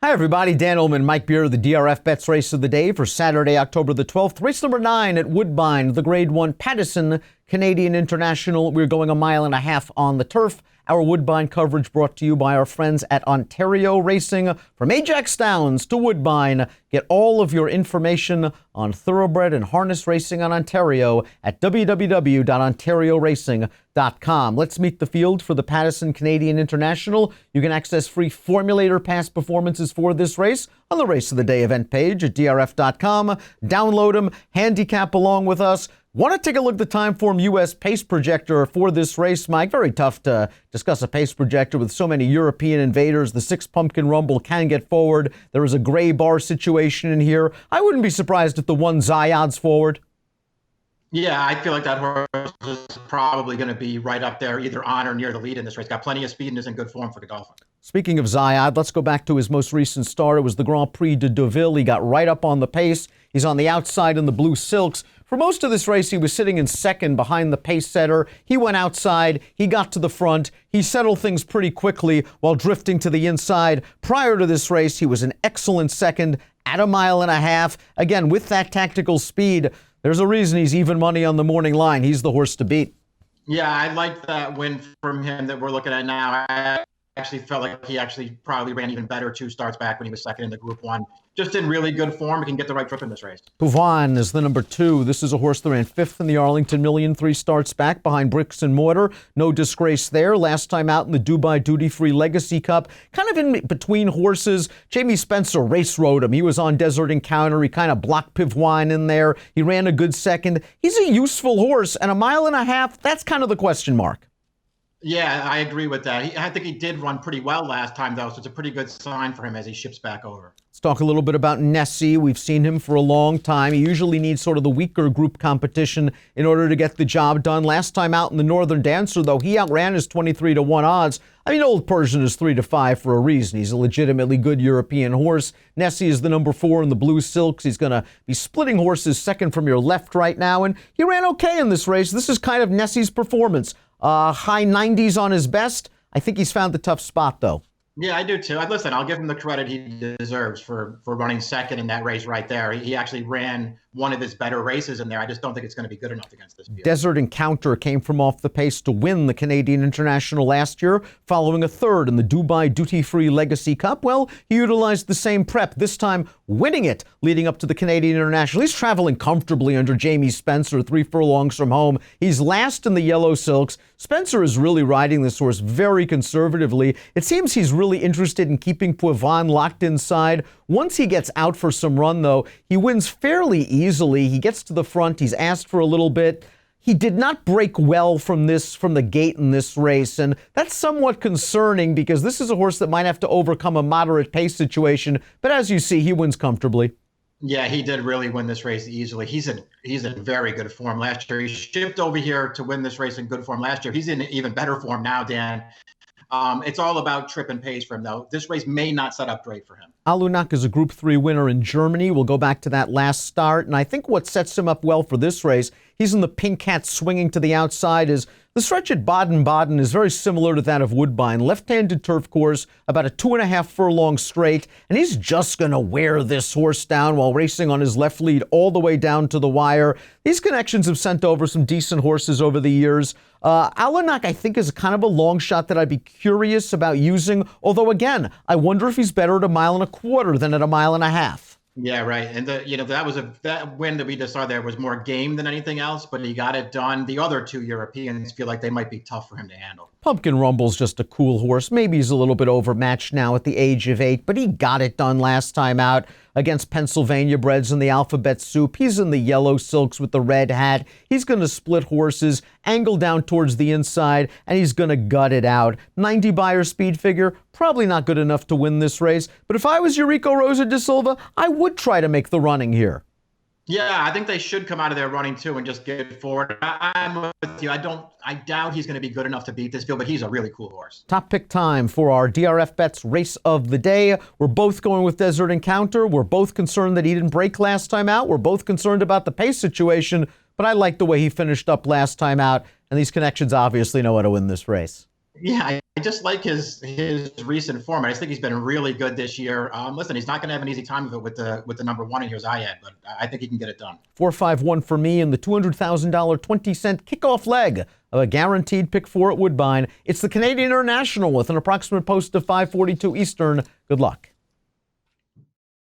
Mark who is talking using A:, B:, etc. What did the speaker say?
A: Hi, everybody. Dan Illman, Mike Beer, the DRFBets race of the day for Saturday, October the 12th. Race number 9 at Woodbine, the Grade 1 Pattison Canadian International. We're going 1.5 miles on the turf. Our Woodbine coverage brought to you by our friends at Ontario Racing. From Ajax Downs to Woodbine, get all of your information on thoroughbred and harness racing on Ontario at www.ontarioracing.com. Let's meet the field for the Pattison Canadian International. You can access free Formulator Pass performances for this race on the Race of the Day event page at drf.com. Download them, handicap along with us. Want to take a look at the Timeform U.S. pace projector for this race, Mike? Very tough to discuss a pace projector with so many European invaders. The 6 Pumpkin Rumble can get forward. There is a gray bar situation in here. I wouldn't be surprised if the 1 Zayad's forward.
B: Yeah, I feel like that horse is probably going to be right up there, either on or near the lead in this race. Got plenty of speed and is in good form for Godolphin.
A: Speaking of Zayad, let's go back to his most recent start. It was the Grand Prix de Deauville. He got right up on the pace. He's on the outside in the blue silks. For most of this race, he was sitting in second behind the pace setter. He went outside. He got to the front. He settled things pretty quickly while drifting to the inside. Prior to this race, he was an excellent second at 1.5 miles. Again, with that tactical speed, there's a reason he's even money on the morning line. He's the horse to beat.
B: Yeah, I like that win from him that we're looking at now. I actually felt like he actually probably ran even better 2 starts back when he was second in the Group 1. Just in really good form. He can get the right trip in this race.
A: Woodbine is the number 2. This is a horse that ran 5th in the Arlington Million, 3 starts back behind Bricks and Mortar. No disgrace there. Last time out in the Dubai Duty Free Legacy Cup. Kind of in between horses. Jamie Spencer race rode him. He was on Desert Encounter. He kind of blocked Woodbine in there. He ran a good second. He's a useful horse. And 1.5 miles, that's kind of the question mark.
B: Yeah, I agree with that. I think he did run pretty well last time, though, so it's a pretty good sign for him as he ships back over.
A: Let's talk a little bit about Nessie. We've seen him for a long time. He usually needs sort of the weaker group competition in order to get the job done. Last time out in the Northern Dancer, though, he outran his 23-1 odds. I mean, Old Persian is 3-5 for a reason. He's a legitimately good European horse. Nessie is the number 4 in the blue silks. He's going to be splitting horses second from your left right now, and he ran okay in this race. This is kind of Nessie's performance. High 90s on his best. I think he's found the tough spot, though.
B: Yeah, I do too. Listen, I'll give him the credit he deserves for running second in that race right there. He actually ran one of his better races in there. I just don't think it's going to be good enough against this field. Desert
A: Encounter came from off the pace to win the Canadian International last year, following a 3rd in the Dubai Duty Free Legacy Cup. Well, he utilized the same prep, this time winning it leading up to the Canadian International. He's traveling comfortably under Jamie Spencer, 3 furlongs from home. He's last in the yellow silks. Spencer is really riding this horse very conservatively. It seems he's really interested in keeping Woodbine locked inside. Once he gets out for some run, though, he wins fairly easily. He gets to the front. He's asked for a little bit. He did not break well from the gate in this race, and that's somewhat concerning because this is a horse that might have to overcome a moderate pace situation. But as you see, he wins comfortably.
B: Yeah, he did really win this race easily. He's in very good form last year. He shipped over here to win this race in good form last year. He's in even better form now, Dan. It's all about trip and pace for him, though. This race may not set up great for him.
A: Alunak is a Group 3 winner in Germany. We'll go back to that last start. And I think what sets him up well for this race, he's in the pink hat swinging to the outside, is the stretch at Baden-Baden is very similar to that of Woodbine. Left-handed turf course, about a 2.5 furlong straight. And he's just going to wear this horse down while racing on his left lead all the way down to the wire. These connections have sent over some decent horses over the years. Alanak, I think, is kind of a long shot that I'd be curious about using. Although, again, I wonder if he's better at 1.25 miles than at 1.5 miles.
B: Yeah, right. And that win that we just saw there was more game than anything else, but he got it done. The other 2 Europeans feel like they might be tough for him to handle.
A: Pumpkin Rumble's just a cool horse. Maybe he's a little bit overmatched now at the age of 8, but he got it done last time out against Pennsylvania breds in the alphabet soup. He's in the yellow silks with the red hat. He's going to split horses, angle down towards the inside, and he's going to gut it out. 90 Beyer speed figure, probably not good enough to win this race. But if I was Eurico Rosa da Silva, I would try to make the running here.
B: Yeah, I think they should come out of there running too and just get forward. I'm with you. I doubt he's going to be good enough to beat this field, but he's a really cool horse.
A: Top pick time for our DRFBets race of the day. We're both going with Desert Encounter. We're both concerned that he didn't break last time out. We're both concerned about the pace situation, but I like the way he finished up last time out, and these connections obviously know how to win this race.
B: Yeah, I just like his recent form. I just think he's been really good this year. Listen, he's not going to have an easy time of it with the number one in here as I had, but I think he can get it done.
A: 4-5-1 for me in the $200,000 20-cent kickoff leg of a guaranteed pick four at Woodbine. It's the Canadian International with an approximate post of 5:42 Eastern. Good luck.